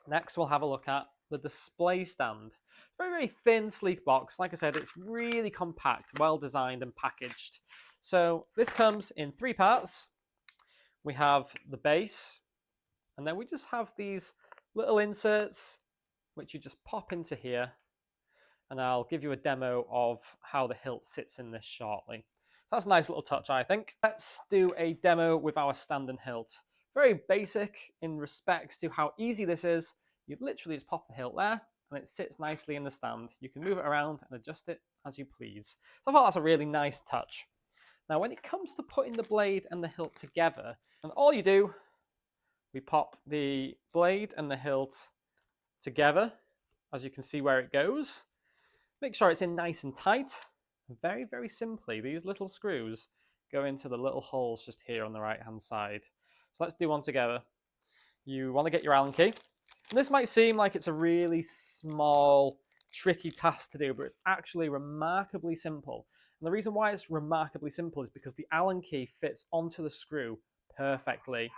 Next, we'll have a look at the display stand. Very, very thin, sleek box. Like I said, it's really compact, well designed and packaged. So this comes in three parts. We have the base, and then we just have these little inserts which you just pop into here, and I'll give you a demo of how the hilt sits in this shortly. So that's a nice little touch, I think. Let's do a demo with our stand and hilt. Very basic in respects to how easy this is. You literally just pop the hilt there, and it sits nicely in the stand. You can move it around and adjust it as you please. So I thought that's a really nice touch. Now, when it comes to putting the blade and the hilt together, and all you do, we pop the blade and the hilt together, as you can see where it goes. Make sure it's in nice and tight. Very, very simply, these little screws go into the little holes just here on the right hand side. So let's do one together. You want to get your Allen key. And this might seem like it's a really small, tricky task to do, but it's actually remarkably simple. And the reason why it's remarkably simple is because the Allen key fits onto the screw perfectly.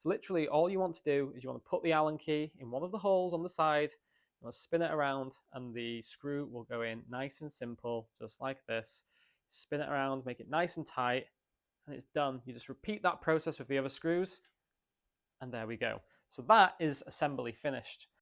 So literally all you want to do is you want to put the Allen key in one of the holes on the side, you want to spin it around, and the screw will go in nice and simple, just like this. Spin it around, make it nice and tight, and it's done. You just repeat that process with the other screws, and there we go. So that is assembly finished.